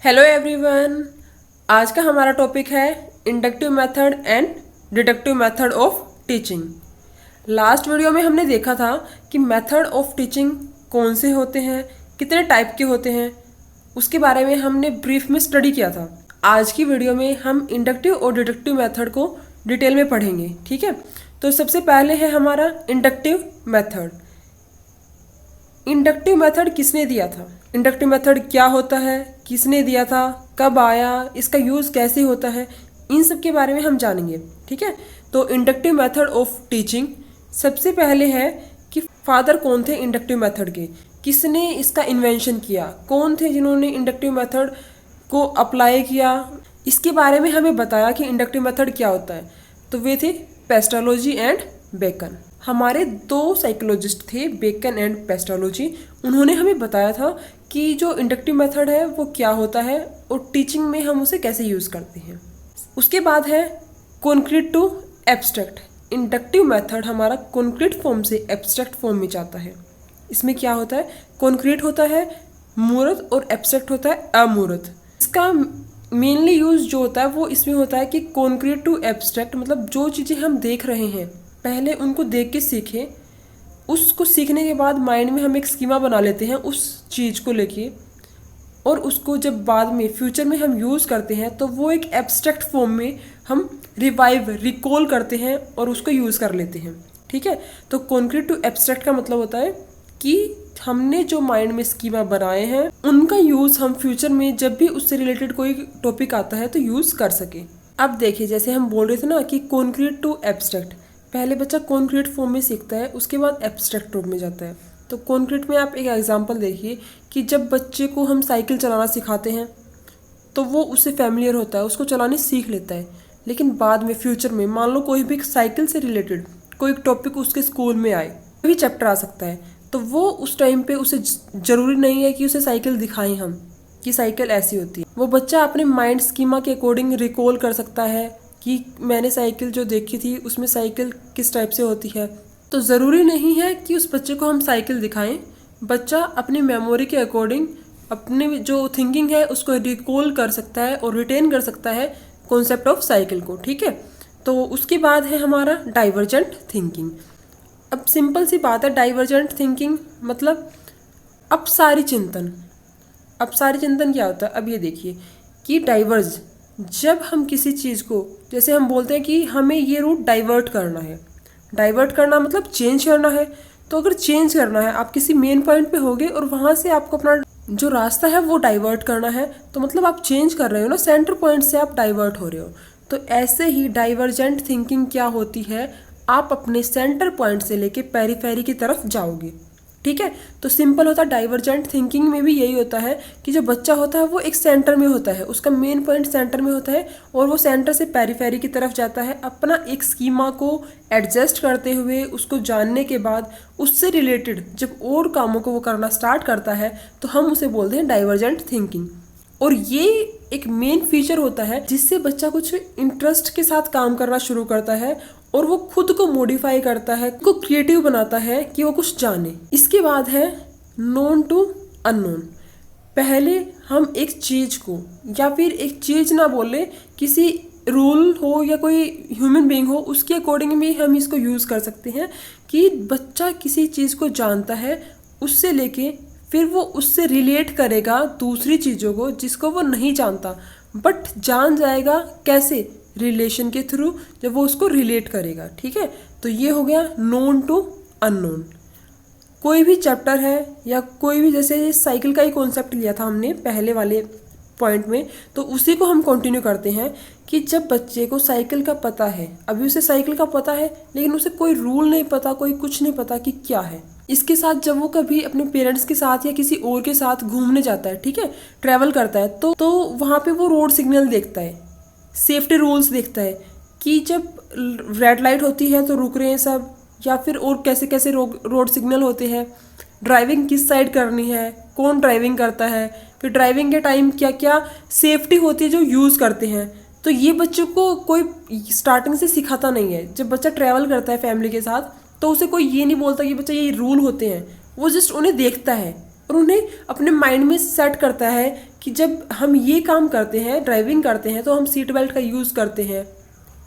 Hello everyone. आज का हमारा टॉपिक है inductive method and deductive method of teaching. Last video में हमने देखा था कि मेथड ऑफ टीचिंग कौन से होते हैं, कितने टाइप के होते हैं, उसके बारे में हमने ब्रीफ में स्टडी किया था। आज की वीडियो में हम इंडक्टिव और डिडक्टिव मेथड को डिटेल में पढ़ेंगे। ठीक है, तो सबसे पहले है हमारा इंडक्टिव मेथड। इंडक्टिव मेथड किसने दिया था, इंडक्टिव मेथड क्या होता है, किसने दिया था, कब आया, इसका यूज़ कैसे होता है, इन सब के बारे में हम जानेंगे। ठीक है, तो इंडक्टिव मेथड ऑफ टीचिंग सबसे पहले है कि फादर कौन थे इंडक्टिव मेथड के, किसने इसका इन्वेंशन किया, कौन थे जिन्होंने इंडक्टिव मेथड को अप्लाई किया, इसके बारे में हमें बताया कि इंडक्टिव मेथड क्या होता है। तो वे थे पेस्टालॉजी एंड बेकन। हमारे दो साइकोलॉजिस्ट थे, बेकन एंड पेस्टालॉजी। उन्होंने हमें बताया था कि जो इंडक्टिव मेथड है वो क्या होता है और टीचिंग में हम उसे कैसे यूज़ करते हैं। उसके बाद है concrete to abstract. Inductive method हमारा कॉन्क्रीट फॉर्म से एब्स्ट्रैक्ट फॉर्म में जाता है। इसमें क्या होता है, कॉन्क्रीट होता है मूर्त और एब्स्ट्रैक्ट होता है अमूर्त। इसका मेनली यूज़ जो होता है वो इसमें होता है कि कॉन्क्रीट टू एब्स्ट्रैक्ट मतलब जो चीज़ें हम देख रहे हैं पहले उनको देख के सीखें, उसको सीखने के बाद माइंड में हम एक स्कीमा बना लेते हैं उस चीज़ को लेके, और उसको जब बाद में फ्यूचर में हम यूज़ करते हैं तो वो एक एब्स्ट्रैक्ट फॉर्म में हम रिकॉल करते हैं और उसको यूज़ कर लेते हैं। ठीक है, तो कॉन्क्रीट टू एब्स्ट्रैक्ट का मतलब होता है कि हमने जो माइंड में स्कीमा बनाए हैं उनका यूज़ हम फ्यूचर में जब भी उससे रिलेटेड कोई टॉपिक आता है तो यूज़ कर सके। अब देखिए, जैसे हम बोल रहे थे ना कि कॉन्क्रीट टू एब्स्ट्रैक्ट, पहले बच्चा कॉन्क्रीट फॉर्म में सीखता है, उसके बाद एब्स्ट्रैक्ट रूप में जाता है। तो कॉन्क्रीट में आप एक एग्जांपल देखिए कि जब बच्चे को हम साइकिल चलाना सिखाते हैं तो वो उससे फैमिलियर होता है, उसको चलाने सीख लेता है। लेकिन बाद में फ्यूचर में मान लो कोई भी साइकिल से रिलेटेड कोई टॉपिक उसके स्कूल में आए, कोई भी चैप्टर आ सकता है, तो वो उस टाइम पे उसे ज़रूरी नहीं है कि उसे साइकिल दिखाएं हम कि साइकिल ऐसी होती है। वो बच्चा अपने माइंड स्कीमा के अकॉर्डिंग रिकॉल कर सकता है कि मैंने साइकिल जो देखी थी उसमें साइकिल किस टाइप से होती है। तो ज़रूरी नहीं है कि उस बच्चे को हम साइकिल दिखाएं, बच्चा अपनी मेमोरी के अकॉर्डिंग अपनी जो थिंकिंग है उसको रिकॉल कर सकता है और रिटेन कर सकता है कॉन्सेप्ट ऑफ साइकिल को। ठीक है, तो उसके बाद है हमारा डाइवर्जेंट थिंकिंग। अब सिंपल सी बात है, डाइवर्जेंट थिंकिंग मतलब अपसारी चिंतन। अपसारी चिंतन क्या होता है, अब ये देखिए कि डाइवर्ज, जब हम किसी चीज़ को, जैसे हम बोलते हैं कि हमें ये रूट डाइवर्ट करना है, डाइवर्ट करना मतलब चेंज करना है। तो अगर चेंज करना है, आप किसी मेन पॉइंट पे होगे और वहाँ से आपको अपना जो रास्ता है वो डाइवर्ट करना है, तो मतलब आप चेंज कर रहे हो ना, सेंटर पॉइंट से आप डाइवर्ट हो रहे हो। तो ऐसे ही डाइवर्जेंट थिंकिंग क्या होती है, आप अपने सेंटर पॉइंट से लेके पेरीफेरी की तरफ जाओगे। ठीक है, तो सिंपल होता है डाइवर्जेंट थिंकिंग में भी यही होता है कि जो बच्चा होता है वो एक सेंटर में होता है, उसका मेन पॉइंट सेंटर में होता है और वो सेंटर से पेरीफेरी की तरफ जाता है अपना एक स्कीमा को एडजस्ट करते हुए। उसको जानने के बाद उससे रिलेटेड जब और कामों को वो करना स्टार्ट करता है तो हम उसे बोलते हैं डाइवर्जेंट थिंकिंग। और ये एक मेन फीचर होता है जिससे बच्चा कुछ इंटरेस्ट के साथ काम करना शुरू करता है और वो खुद को मॉडिफाई करता है, को क्रिएटिव बनाता है कि वो कुछ जाने। इसके बाद है नोन टू अननोन। पहले हम एक चीज को, या फिर एक चीज ना बोले, किसी रूल हो या कोई ह्यूमन बीइंग हो, उसके अकॉर्डिंग भी हम इसको यूज कर सकते हैं कि बच्चा किसी चीज को जानता है, उससे लेके फिर वो उससे रिलेट करेगा दूसरी चीज़ों को जिसको वो नहीं जानता, बट जान जाएगा कैसे, रिलेशन के थ्रू, जब वो उसको रिलेट करेगा। ठीक है, तो ये हो गया नोन टू अननोन। कोई भी चैप्टर है या कोई भी, जैसे साइकिल का ही कॉन्सेप्ट लिया था हमने पहले वाले पॉइंट में, तो उसी को हम कंटिन्यू करते हैं कि जब बच्चे को साइकिल का पता है, अभी उसे साइकिल का पता है लेकिन उसे कोई रूल नहीं पता, कोई कुछ नहीं पता कि क्या है। इसके साथ जब वो कभी अपने पेरेंट्स के साथ या किसी और के साथ घूमने जाता है, ठीक है, ट्रैवल करता है, तो वहाँ पे वो रोड सिग्नल देखता है, सेफ्टी रूल्स देखता है कि जब रेड लाइट होती है तो रुक रहे हैं सब, या फिर और कैसे कैसे रोड सिग्नल होते हैं, ड्राइविंग किस साइड करनी है, कौन ड्राइविंग करता है, फिर ड्राइविंग के टाइम क्या क्या सेफ्टी होती है जो यूज़ करते हैं। तो ये बच्चों को कोई स्टार्टिंग से सिखाता नहीं है। जब बच्चा ट्रैवल करता है फैमिली के साथ तो उसे कोई ये नहीं बोलता कि बच्चा ये रूल होते हैं, वो जस्ट उन्हें देखता है और उन्हें अपने माइंड में सेट करता है कि जब हम ये काम करते हैं, ड्राइविंग करते हैं, तो हम सीट बेल्ट का यूज़ करते हैं,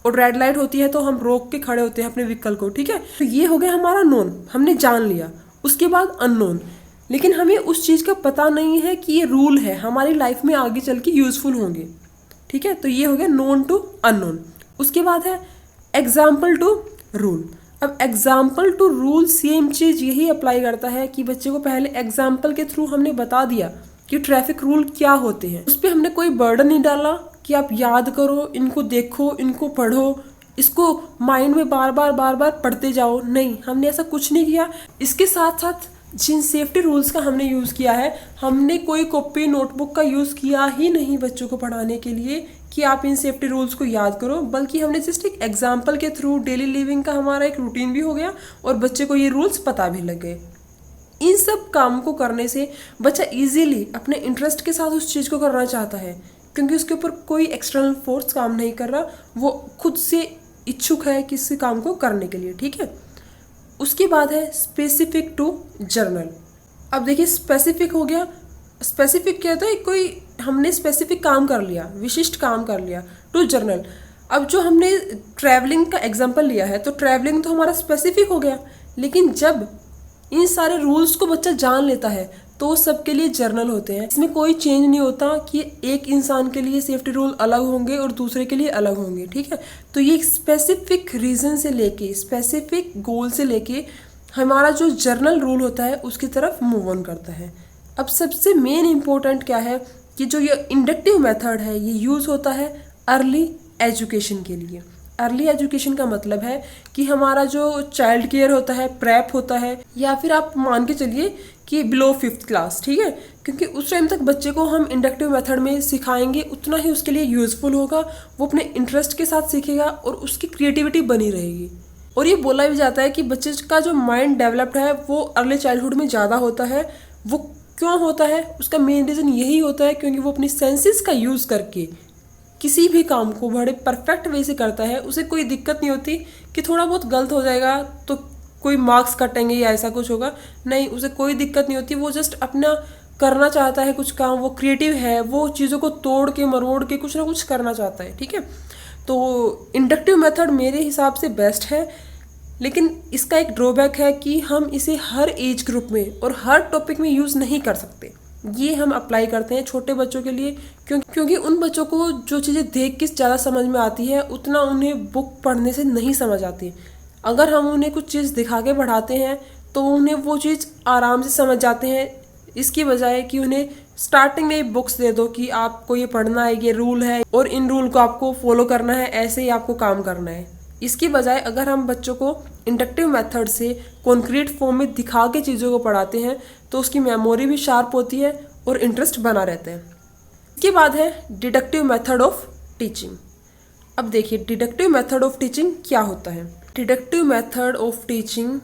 और रेड लाइट होती है तो हम रोक के खड़े होते हैं अपने व्हीकल को। ठीक है, तो ये हो गया हमारा नोन, हमने जान लिया। उसके बाद अननोन, लेकिन हमें उस चीज़ का पता नहीं है कि ये रूल है, हमारी लाइफ में आगे चल के यूजफुल होंगे। ठीक है, तो ये हो गया नोन टू अननोन। उसके बाद है एग्जाम्पल टू रूल। अब एग्जाम्पल टू रूल सेम चीज़ यही अप्लाई करता है कि बच्चे को पहले एग्जाम्पल के थ्रू हमने बता दिया कि ट्रैफिक रूल क्या होते हैं। उस पर हमने कोई बर्डन नहीं डाला कि आप याद करो, इनको देखो, इनको पढ़ो, इसको माइंड में बार बार पढ़ते जाओ। नहीं, हमने ऐसा कुछ नहीं किया। इसके साथ साथ जिन सेफ्टी रूल्स का हमने यूज़ किया है, हमने कोई कॉपी नोटबुक का यूज़ किया ही नहीं बच्चों को पढ़ाने के लिए कि आप इन सेफ्टी रूल्स को याद करो, बल्कि हमने जस्ट एक एग्जाम्पल के थ्रू डेली लिविंग का हमारा एक रूटीन भी हो गया और बच्चे को ये रूल्स पता भी लग गए। इन सब काम को करने से बच्चा इजीली अपने इंटरेस्ट के साथ उस चीज़ को करना चाहता है, क्योंकि उसके ऊपर कोई एक्सटर्नल फोर्स काम नहीं कर रहा, वो खुद से इच्छुक है किसी काम को करने के लिए। ठीक है, उसके बाद है स्पेसिफिक टू जर्नल। अब देखिए, स्पेसिफिक हो गया। स्पेसिफिक क्या होता है, कोई हमने स्पेसिफिक काम कर लिया, विशिष्ट काम कर लिया। टू जर्नल, अब जो हमने ट्रैवलिंग का एग्जांपल लिया है, तो ट्रैवलिंग तो हमारा स्पेसिफिक हो गया, लेकिन जब इन सारे रूल्स को बच्चा जान लेता है तो सबके लिए जर्नल होते हैं। इसमें कोई चेंज नहीं होता कि एक इंसान के लिए सेफ्टी रूल अलग होंगे और दूसरे के लिए अलग होंगे। ठीक है, तो ये स्पेसिफिक रीज़न से लेके, स्पेसिफिक गोल से लेके हमारा जो जर्नल रूल होता है उसकी तरफ मूव ऑन करता है। अब सबसे मेन इम्पोर्टेंट क्या है कि जो ये इंडक्टिव मेथड है ये यूज़ होता है अर्ली एजुकेशन के लिए। अर्ली एजुकेशन का मतलब है कि हमारा जो चाइल्ड केयर होता है, प्रेप होता है, या फिर आप मान के चलिए कि बिलो 5th क्लास। ठीक है, क्योंकि उस टाइम तक बच्चे को हम इंडक्टिव मेथड में सिखाएंगे उतना ही उसके लिए यूज़फुल होगा, वो अपने इंटरेस्ट के साथ सीखेगा और उसकी क्रिएटिविटी बनी रहेगी। और ये बोला भी जाता है कि बच्चे का जो माइंड डेवलप्ड है वो अर्ली चाइल्डहुड में ज़्यादा होता है। वो क्यों होता है, उसका मेन रीज़न यही होता है क्योंकि वो अपनी सेंसेस का यूज़ करके किसी भी काम को बड़े परफेक्ट वे से करता है। उसे कोई दिक्कत नहीं होती कि थोड़ा बहुत गलत हो जाएगा तो कोई मार्क्स कटेंगे या ऐसा कुछ होगा। नहीं, उसे कोई दिक्कत नहीं होती। वो जस्ट अपना करना चाहता है कुछ काम, वो क्रिएटिव है, वो चीज़ों को तोड़ के मरोड़ के कुछ ना कुछ करना चाहता है। ठीक है, तो इंडक्टिव मेथड मेरे हिसाब से बेस्ट है, लेकिन इसका एक ड्रॉबैक है कि हम इसे हर एज ग्रुप में और हर टॉपिक में यूज़ नहीं कर सकते। ये हम अप्लाई करते हैं छोटे बच्चों के लिए, क्योंकि उन बच्चों को जो चीज़ें देख के ज़्यादा समझ में आती है उतना उन्हें बुक पढ़ने से नहीं समझ आती। अगर हम उन्हें कुछ चीज़ दिखा के पढ़ाते हैं तो उन्हें वो चीज़ आराम से समझ जाते हैं, इसकी बजाय कि उन्हें स्टार्टिंग में बुक्स दे दो कि आपको ये पढ़ना है, ये रूल है और इन रूल को आपको फॉलो करना है, ऐसे ही आपको काम करना है। इसकी बजाय अगर हम बच्चों को इंडक्टिव मेथड से कॉन्क्रीट फॉर्म में दिखा के चीज़ों को पढ़ाते हैं तो उसकी मेमोरी भी शार्प होती है और इंटरेस्ट बना रहता है। इसके बाद है डिडक्टिव मेथड ऑफ टीचिंग। अब देखिए, डिडक्टिव मेथड ऑफ टीचिंग क्या होता है। Deductive method of teaching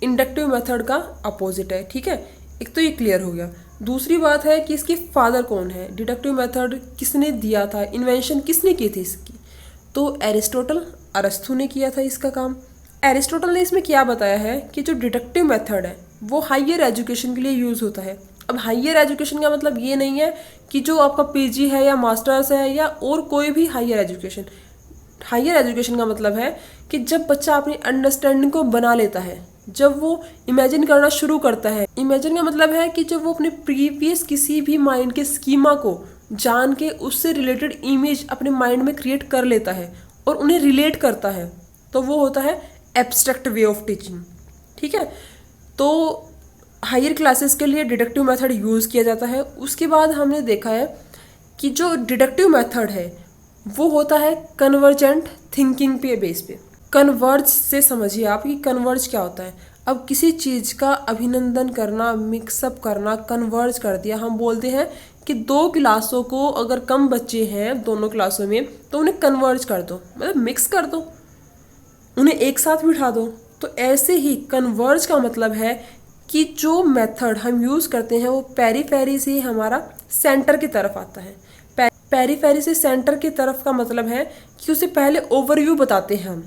inductive method का अपोजिट है। ठीक है, एक तो ये क्लियर हो गया। दूसरी बात है कि इसके फादर कौन है, डिडक्टिव मेथड किसने दिया था, इन्वेंशन किसने की थी इसकी। तो अरिस्टोटल, अरस्तु ने किया था इसका काम। अरिस्टोटल ने इसमें क्या बताया है कि जो डिडक्टिव मेथड है वो हायर एजुकेशन के लिए यूज़ होता है। अब हायर एजुकेशन का मतलब ये नहीं है कि जो आपका पीजी है या मास्टर्स है या और कोई भी हायर एजुकेशन। हायर एजुकेशन का मतलब है कि जब बच्चा अपनी अंडरस्टैंडिंग को बना लेता है, जब वो इमेजिन करना शुरू करता है। इमेजिन का मतलब है कि जब वो अपने प्रीवियस किसी भी माइंड के स्कीमा को जान के उससे रिलेटेड इमेज अपने माइंड में क्रिएट कर लेता है और उन्हें रिलेट करता है, तो वो होता है एब्स्ट्रैक्ट वे ऑफ टीचिंग। ठीक है, तो हायर क्लासेस के लिए डिडक्टिव मेथड यूज़ किया जाता है। उसके बाद हमने देखा है कि जो डिडक्टिव मेथड है वो होता है कन्वर्जेंट थिंकिंग पे बेस पे। कन्वर्ज से समझिए आप कि कन्वर्ज क्या होता है। अब किसी चीज़ का अभिनंदन करना, मिक्सअप करना, कन्वर्ज कर दिया। हम बोलते हैं कि 2 क्लासों को अगर कम बच्चे हैं दोनों क्लासों में तो उन्हें कन्वर्ज कर दो, मतलब मिक्स कर दो, उन्हें एक साथ बिठा दो। तो ऐसे ही कन्वर्ज का मतलब है कि जो मेथड हम यूज़ करते हैं वो पेरीफेरी से हमारा सेंटर की तरफ आता है। पेरीफेरी से सेंटर की तरफ का मतलब है कि उसे पहले ओवरव्यू बताते हैं हम।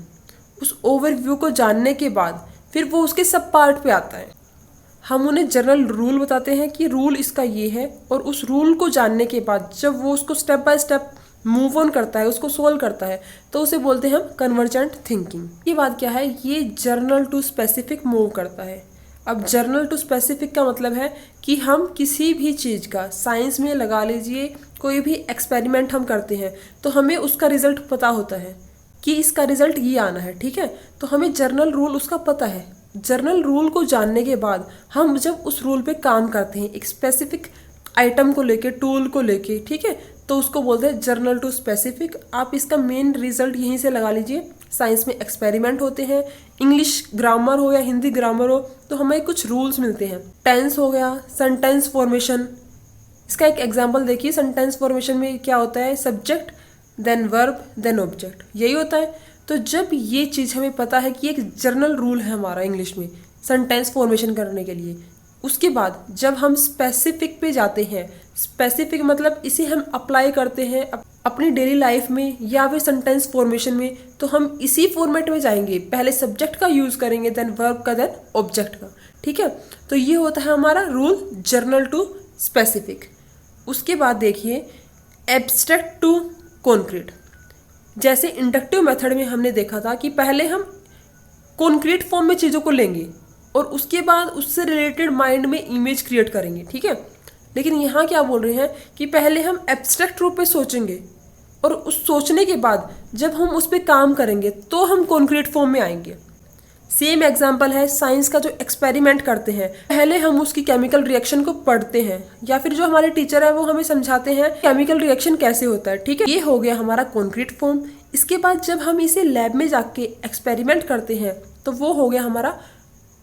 उस ओवरव्यू को जानने के बाद फिर वो उसके सब पार्ट पे आता है। हम उन्हें जनरल रूल बताते हैं कि रूल इसका ये है, और उस रूल को जानने के बाद जब वो उसको step by step move on करता है, उसको सोल्व करता है, तो उसे बोलते हैं हम कन्वर्जेंट थिंकिंग। ये बात क्या है, ये जर्नल टू स्पेसिफिक मूव करता है। अब जर्नल टू स्पेसिफिक का मतलब है कि हम किसी भी चीज़ का, साइंस में लगा लीजिए कोई भी एक्सपेरिमेंट हम करते हैं तो हमें उसका रिजल्ट पता होता है कि इसका रिजल्ट ये आना है, ठीक है, तो हमें जर्नल रूल उसका पता है। जर्नल रूल को जानने के बाद हम जब उस रूल पे काम करते हैं एक स्पेसिफिक आइटम को लेके, टूल को लेके, ठीक है, तो उसको बोलते हैं जर्नल टू स्पेसिफिक। आप इसका मेन रिजल्ट यहीं से लगा लीजिए। साइंस में एक्सपेरिमेंट होते हैं, इंग्लिश ग्रामर हो या हिंदी ग्रामर हो, तो हमें कुछ रूल्स मिलते हैं। टेंस हो गया, सेंटेंस फॉर्मेशन, इसका एक एग्जांपल देखिए। सेंटेंस फॉर्मेशन में क्या होता है, subject then verb then object, यही होता है। तो जब ये चीज़ हमें पता है कि एक जर्नल रूल है हमारा इंग्लिश में सेंटेंस फॉर्मेशन करने के लिए, उसके बाद जब हम स्पेसिफिक पे जाते हैं, स्पेसिफिक मतलब इसे हम अप्लाई करते हैं अपनी डेली लाइफ में या फिर सेंटेंस फॉर्मेशन में, तो हम इसी फॉर्मेट में जाएंगे। पहले सब्जेक्ट का यूज़ करेंगे, देन वर्ब का, देन ऑब्जेक्ट का, ठीक है। तो ये होता है हमारा रूल जर्नल टू स्पेसिफिक। उसके बाद देखिए एब्स्ट्रैक्ट टू कॉन्क्रीट। जैसे इंडक्टिव मेथड में हमने देखा था कि पहले हम कॉन्क्रीट फॉर्म में चीज़ों को लेंगे और उसके बाद उससे रिलेटेड माइंड में इमेज क्रिएट करेंगे, ठीक है। लेकिन यहाँ क्या बोल रहे हैं कि पहले हम एब्स्ट्रैक्ट रूप में सोचेंगे और उस सोचने के बाद जब हम उस पर काम करेंगे तो हम कॉन्क्रीट फॉर्म में आएंगे। सेम एग्जाम्पल है साइंस का, जो एक्सपेरिमेंट करते हैं पहले हम उसकी केमिकल रिएक्शन को पढ़ते हैं या फिर जो हमारे टीचर है वो हमें समझाते हैं केमिकल रिएक्शन कैसे होता है, ठीक है। ये हो गया हमारा कॉन्क्रीट फॉर्म। इसके बाद जब हम इसे लैब में जाके एक्सपेरिमेंट करते हैं तो वो हो गया हमारा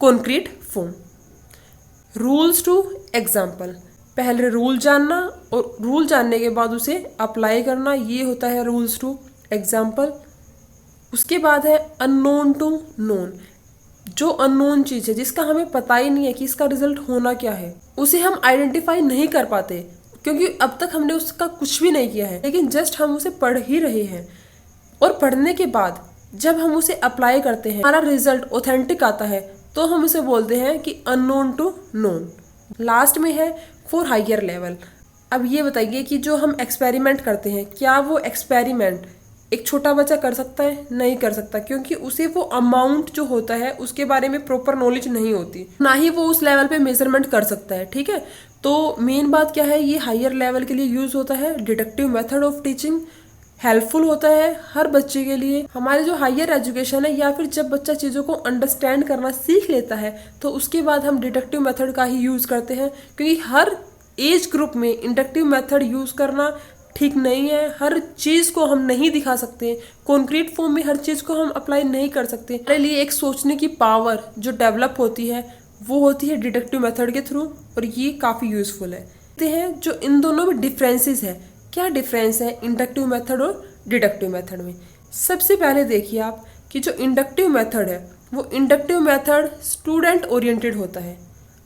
concrete form. Rules to example, पहले रूल जानना और रूल जानने के बाद उसे अप्लाई करना, ये होता है रूल्स टू एग्जाम्पल। उसके बाद है अननोन टू नोन। जो अननोन चीज़ है जिसका हमें पता ही नहीं है कि इसका रिजल्ट होना क्या है, उसे हम आइडेंटिफाई नहीं कर पाते क्योंकि अब तक हमने उसका कुछ भी नहीं किया है, लेकिन जस्ट हम उसे पढ़ ही रहे हैं। और पढ़ने के बाद जब हम उसे अप्लाई करते हैं, हमारा रिजल्ट ऑथेंटिक आता है, तो हम उसे बोलते हैं कि अननोन टू नोन। लास्ट में है फॉर हायर लेवल। अब ये बताइए कि जो हम एक्सपेरिमेंट करते हैं, क्या वो एक्सपेरिमेंट एक छोटा बच्चा कर सकता है? नहीं कर सकता, क्योंकि उसे वो अमाउंट जो होता है उसके बारे में प्रॉपर नॉलेज नहीं होती, ना ही वो उस लेवल पे मेजरमेंट कर सकता है, ठीक है। तो मेन बात क्या है, ये हायर लेवल के लिए यूज होता है। Deductive method of teaching helpful होता है हर बच्चे के लिए। हमारे जो हायर एजुकेशन है या फिर जब बच्चा चीज़ों को अंडरस्टैंड करना सीख लेता है तो उसके बाद हम डिडक्टिव मेथड का ही यूज़ करते हैं, क्योंकि हर एज ग्रुप में इंडक्टिव मेथड यूज़ करना ठीक नहीं है। हर चीज़ को हम नहीं दिखा सकते, कॉन्क्रीट फॉर्म में हर चीज़ को हम अप्लाई नहीं कर सकते। हमारे लिए एक सोचने की पावर जो डेवलप होती है वो होती है डिडक्टिव मेथड के थ्रू, और ये काफ़ी यूज़फुल है। देखते हैं जो इन दोनों में डिफरेंसेस है, क्या डिफरेंस है इंडक्टिव मेथड और डिडक्टिव मेथड में। सबसे पहले देखिए आप कि जो इंडक्टिव मेथड है वो इंडक्टिव मेथड स्टूडेंट ओरिएंटेड होता है।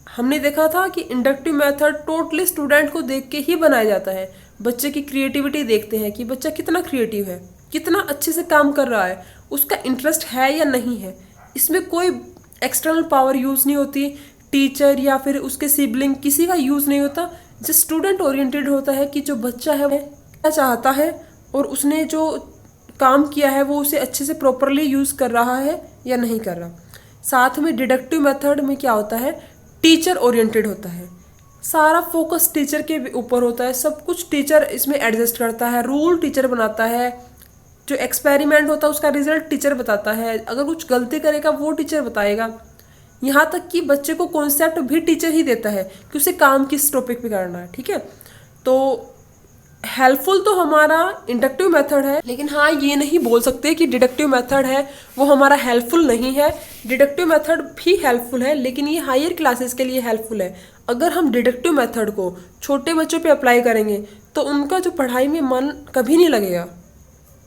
हमने देखा था कि इंडक्टिव मेथड टोटली स्टूडेंट को देख के ही बनाया जाता है। बच्चे की क्रिएटिविटी देखते हैं कि बच्चा कितना क्रिएटिव है, कितना अच्छे से काम कर रहा है, उसका इंटरेस्ट है या नहीं है। इसमें कोई एक्सटर्नल पावर यूज़ नहीं होती, टीचर या फिर उसके सिबलिंग किसी का यूज़ नहीं होता। जो स्टूडेंट ओरिएंटेड होता है कि जो बच्चा है वो क्या चाहता है और उसने जो काम किया है वो उसे अच्छे से प्रॉपरली यूज़ कर रहा है या नहीं कर रहा। साथ में डिडक्टिव मेथड में क्या होता है, टीचर ओरिएंटेड होता है। सारा फोकस टीचर के ऊपर होता है, सब कुछ टीचर इसमें एडजस्ट करता है, रूल टीचर बनाता है, जो एक्सपेरिमेंट होता है उसका रिजल्ट टीचर बताता है, अगर कुछ गलती करेगा वो टीचर बताएगा। यहाँ तक कि बच्चे को कॉन्सेप्ट भी टीचर ही देता है कि उसे काम किस टॉपिक पे करना है, ठीक है। तो हेल्पफुल तो हमारा इंडक्टिव मेथड है, लेकिन हाँ ये नहीं बोल सकते कि डिडक्टिव मेथड है वो हमारा हेल्पफुल नहीं है। डिडक्टिव मेथड भी हेल्पफुल है, लेकिन ये हायर क्लासेस के लिए हेल्पफुल है। अगर हम डिडक्टिव मेथड को छोटे बच्चों पे अप्लाई करेंगे तो उनका जो पढ़ाई में मन कभी नहीं लगेगा,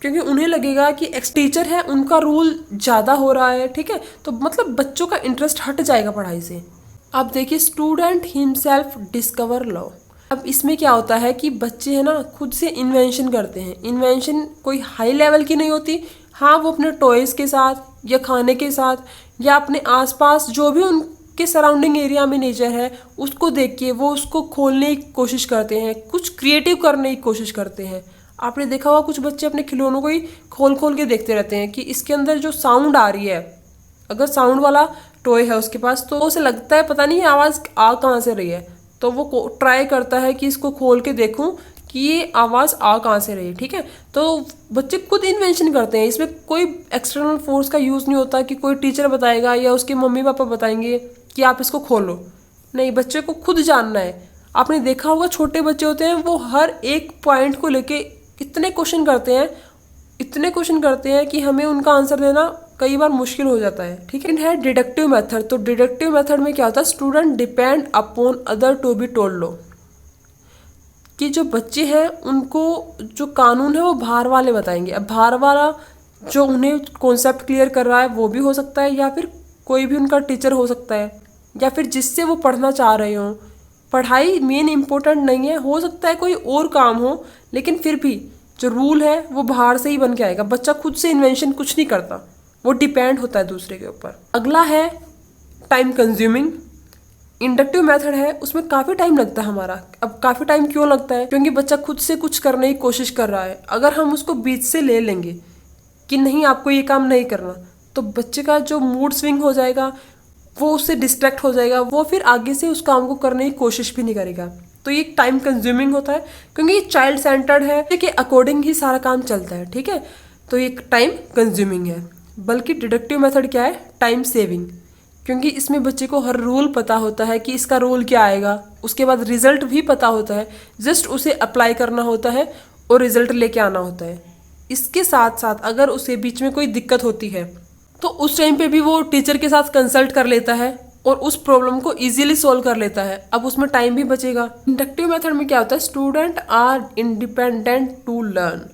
क्योंकि उन्हें लगेगा कि एक्स टीचर है, उनका रूल ज़्यादा हो रहा है, ठीक है। तो मतलब बच्चों का इंटरेस्ट हट जाएगा पढ़ाई से। अब देखिए स्टूडेंट हिमसेल्फ डिस्कवर लॉ। अब इसमें क्या होता है कि बच्चे है ना खुद से इन्वेंशन करते हैं। इन्वेंशन कोई हाई लेवल की नहीं होती, हाँ वो अपने टॉयज़ के साथ या खाने के साथ या अपने आसपास जो भी उनके सराउंडिंग एरिया में नेचर है उसको देख के वो उसको खोलने की कोशिश करते हैं, कुछ क्रिएटिव करने की कोशिश करते हैं। आपने देखा होगा कुछ बच्चे अपने खिलौनों को ही खोल खोल के देखते रहते हैं कि इसके अंदर जो साउंड आ रही है, अगर साउंड वाला टॉय है उसके पास तो उसे लगता है पता नहीं ये आवाज़ आ कहाँ से रही है, तो वो ट्राई करता है कि इसको खोल के देखूं कि ये आवाज़ आ कहाँ से रही है। ठीक है, तो बच्चे खुद इन्वेंशन करते हैं, इसमें कोई एक्सटर्नल फोर्स का यूज़ नहीं होता कि कोई टीचर बताएगा या उसके मम्मी पापा बताएंगे कि आप इसको खोलो। नहीं, बच्चे को खुद जानना है। आपने देखा होगा छोटे बच्चे होते हैं वो हर एक पॉइंट को लेके इतने क्वेश्चन करते हैं कि हमें उनका आंसर देना कई बार मुश्किल हो जाता है। ठीक है, डिडक्टिव मेथड। तो डिडक्टिव मेथड में क्या होता है, student depend upon other to be told लो, कि जो बच्चे हैं उनको जो कानून है वो बाहर वाले बताएंगे। अब बाहर वाला जो उन्हें कॉन्सेप्ट क्लियर कर रहा है वो भी हो सकता है, या फिर कोई भी उनका टीचर हो सकता है, या फिर जिससे वो पढ़ना चाह रहे हों। पढ़ाई मेन इम्पोर्टेंट नहीं है, हो सकता है कोई और काम हो, लेकिन फिर भी जो रूल है वो बाहर से ही बन के आएगा। बच्चा खुद से इन्वेंशन कुछ नहीं करता, वो डिपेंड होता है दूसरे के ऊपर। अगला है टाइम कंज्यूमिंग। इंडक्टिव मेथड है, उसमें काफ़ी टाइम लगता है हमारा। अब काफ़ी टाइम क्यों लगता है, क्योंकि बच्चा खुद से कुछ करने की कोशिश कर रहा है। अगर हम उसको बीच से ले लेंगे कि नहीं आपको ये काम नहीं करना, तो बच्चे का जो मूड स्विंग हो जाएगा, वो उससे डिस्ट्रैक्ट हो जाएगा, वो फिर आगे से उस काम को करने की कोशिश भी नहीं करेगा। तो ये टाइम कंज्यूमिंग होता है, क्योंकि ये चाइल्ड सेंटर्ड है के अकॉर्डिंग ही सारा काम चलता है। ठीक है, तो ये टाइम कंज्यूमिंग है। बल्कि डिडक्टिव मेथड क्या है, टाइम सेविंग, क्योंकि इसमें बच्चे को हर रूल पता होता है कि इसका रूल क्या आएगा, उसके बाद रिजल्ट भी पता होता है, जस्ट उसे अप्लाई करना होता है और रिजल्ट लेके आना होता है। इसके साथ साथ अगर उसे बीच में कोई दिक्कत होती है तो उस टाइम पे भी वो टीचर के साथ कंसल्ट कर लेता है और उस प्रॉब्लम को इजीली सॉल्व कर लेता है। अब उसमें टाइम भी बचेगा। इंडक्टिव मेथड में क्या होता है, student are independent to learn.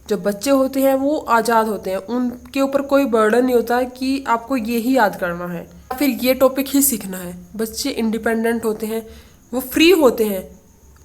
जो बच्चे होते हैं वो आज़ाद होते हैं, उनके ऊपर कोई बर्डन नहीं होता कि आपको ये ही याद करना है या फिर ये टॉपिक ही सीखना है। बच्चे इंडिपेंडेंट होते हैं, वो फ्री होते हैं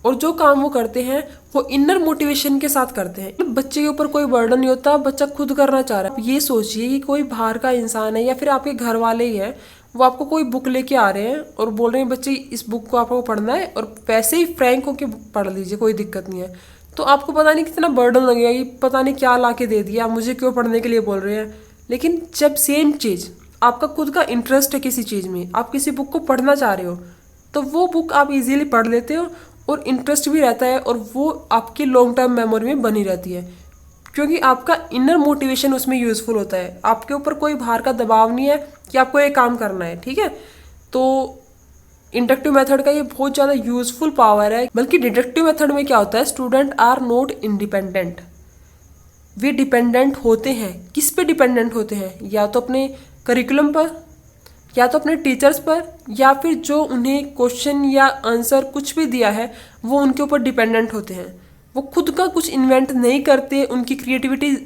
और जो काम वो करते हैं वो इनर मोटिवेशन के साथ करते हैं। बच्चे के ऊपर कोई बर्डन नहीं होता, बच्चा खुद करना चाह रहा है। ये सोचिए कि कोई बाहर का इंसान है या फिर आपके घर वाले ही हैं, वो आपको कोई बुक लेके आ रहे हैं और बोल रहे हैं बच्चे इस बुक को आपको पढ़ना है और वैसे ही फ्रैंक होके पढ़ लीजिए, कोई दिक्कत नहीं है। तो आपको पता नहीं कितना बर्डन लगेगा कि पता नहीं क्या ला के दे दिया, मुझे क्यों पढ़ने के लिए बोल रहे हैं। लेकिन जब सेम चीज़ आपका खुद का इंटरेस्ट है किसी चीज़ में, आप किसी बुक को पढ़ना चाह रहे हो, तो वो बुक आप इजीली पढ़ लेते हो और इंटरेस्ट भी रहता है और वो आपकी लॉन्ग टर्म मेमोरी में बनी रहती है, क्योंकि आपका इनर मोटिवेशन उसमें यूज़फुल होता है। आपके ऊपर कोई बाहर का दबाव नहीं है कि आपको ये काम करना है। ठीक है, तो इंडक्टिव मेथड का ये बहुत ज़्यादा यूजफुल पावर है। बल्कि डिडक्टिव मेथड में क्या होता है, स्टूडेंट आर नॉट इंडिपेंडेंट, वे डिपेंडेंट होते हैं। किस पे डिपेंडेंट होते हैं, या तो अपने करिकुलम पर, या तो अपने टीचर्स पर, या फिर जो उन्हें क्वेश्चन या आंसर कुछ भी दिया है वो उनके ऊपर डिपेंडेंट होते हैं। वो खुद का कुछ इन्वेंट नहीं करते, उनकी क्रिएटिविटी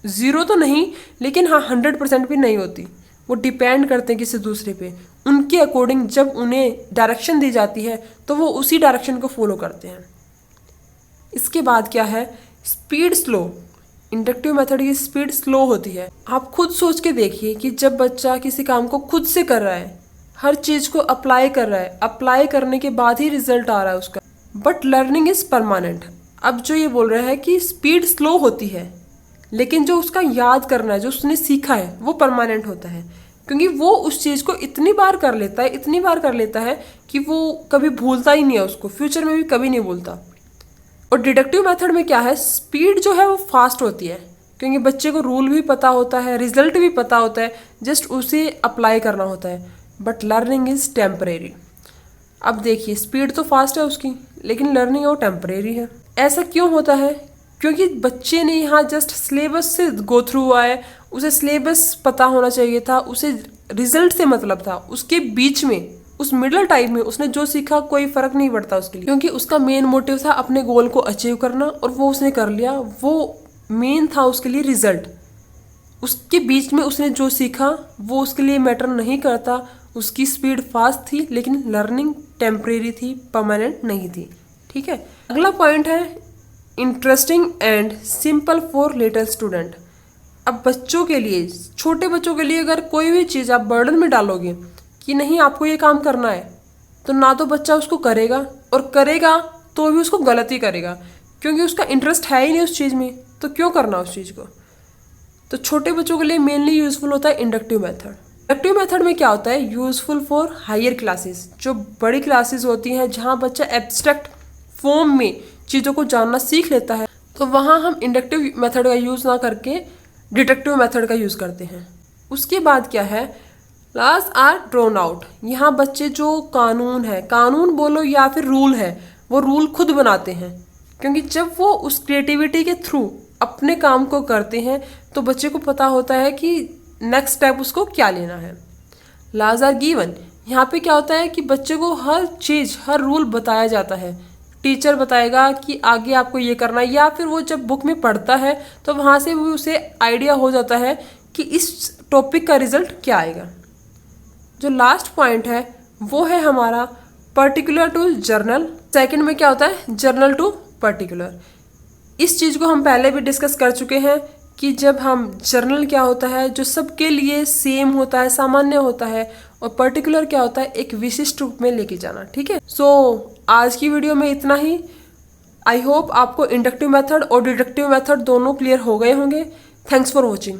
ज़ीरो तो नहीं, लेकिन हाँ 100% भी नहीं होती। वो डिपेंड करते हैं किसी दूसरे पे, उनके अकॉर्डिंग जब उन्हें डायरेक्शन दी जाती है तो वो उसी डायरेक्शन को फॉलो करते हैं। इसके बाद क्या है, स्पीड स्लो। इंडक्टिव मेथड की स्पीड स्लो होती है। आप खुद सोच के देखिए कि जब बच्चा किसी काम को खुद से कर रहा है, हर चीज़ को अप्लाई कर रहा है, अप्लाई करने के बाद ही रिजल्ट आ रहा है उसका, बट लर्निंग इज परमानेंट। अब जो ये बोल रहा है कि स्पीड स्लो होती है, लेकिन जो उसका याद करना है, जो उसने सीखा है, वो परमानेंट होता है, क्योंकि वो उस चीज़ को इतनी बार कर लेता है कि वो कभी भूलता ही नहीं है, उसको फ्यूचर में भी कभी नहीं भूलता। और डिडक्टिव मेथड में क्या है, स्पीड जो है वो फास्ट होती है, क्योंकि बच्चे को रूल भी पता होता है, रिजल्ट भी पता होता है, जस्ट उसे अप्लाई करना होता है। But learning is temporary. अब देखिए, स्पीड तो फास्ट है उसकी, लेकिन लर्निंग वो टेम्परेरी है। ऐसा क्यों होता है, क्योंकि बच्चे ने यहाँ जस्ट सिलेबस से गो थ्रू हुआ है, उसे सिलेबस पता होना चाहिए था, उसे रिजल्ट से मतलब था। उसके बीच में, उस मिडल टाइम में उसने जो सीखा कोई फर्क नहीं पड़ता उसके लिए, क्योंकि उसका मेन मोटिव था अपने गोल को अचीव करना और वो उसने कर लिया। वो मेन था उसके लिए रिजल्ट। उसके बीच में उसने जो सीखा वो उसके लिए मैटर नहीं करता। उसकी स्पीड फास्ट थी, लेकिन लर्निंग टेम्परेरी थी, परमानेंट नहीं थी। ठीक है, अगला पॉइंट है interesting and simple for little student. अब बच्चों के लिए, छोटे बच्चों के लिए अगर कोई भी चीज़ आप बर्डन में डालोगे कि नहीं आपको ये काम करना है, तो ना तो बच्चा उसको करेगा, और करेगा तो भी उसको गलत ही करेगा, क्योंकि उसका इंटरेस्ट है ही नहीं उस चीज़ में, तो क्यों करना उस चीज़ को। तो छोटे बच्चों के लिए मेनली यूज़फुल होता है इंडक्टिव मेथड। इंडक्टिव मेथड में क्या होता है, यूज़फुल फॉर हायर क्लासेस, जो बड़ी क्लासेस होती हैं जहाँ बच्चा एब्स्ट्रैक्ट फॉर्म में चीज़ों को जानना सीख लेता है, तो वहाँ हम इंडक्टिव मेथड का यूज़ ना करके डिडक्टिव मेथड का यूज़ करते हैं। उसके बाद क्या है, लॉज आर ड्रोन आउट। यहाँ बच्चे जो कानून है, कानून बोलो या फिर रूल है, वो रूल खुद बनाते हैं, क्योंकि जब वो उस क्रिएटिविटी के थ्रू अपने काम को करते हैं तो बच्चे को पता होता है कि नेक्स्ट स्टेप उसको क्या लेना है। लॉज आर गिवन, यहाँ पे क्या होता है कि बच्चे को हर चीज़, हर रूल बताया जाता है। टीचर बताएगा कि आगे आपको ये करना है, या फिर वो जब बुक में पढ़ता है तो वहाँ से भी उसे आइडिया हो जाता है कि इस टॉपिक का रिजल्ट क्या आएगा। जो लास्ट पॉइंट है वो है हमारा पर्टिकुलर टू जर्नल। सेकंड में क्या होता है, जर्नल टू पर्टिकुलर। इस चीज़ को हम पहले भी डिस्कस कर चुके हैं कि जब हम जर्नल क्या होता है जो सबके लिए सेम होता है, सामान्य होता है, और पर्टिकुलर क्या होता है एक विशिष्ट रूप में लेके जाना। ठीक है, सो आज की वीडियो में इतना ही। आई होप आपको इंडक्टिव मेथड और डिडक्टिव मेथड दोनों क्लियर हो गए होंगे। Thanks for watching.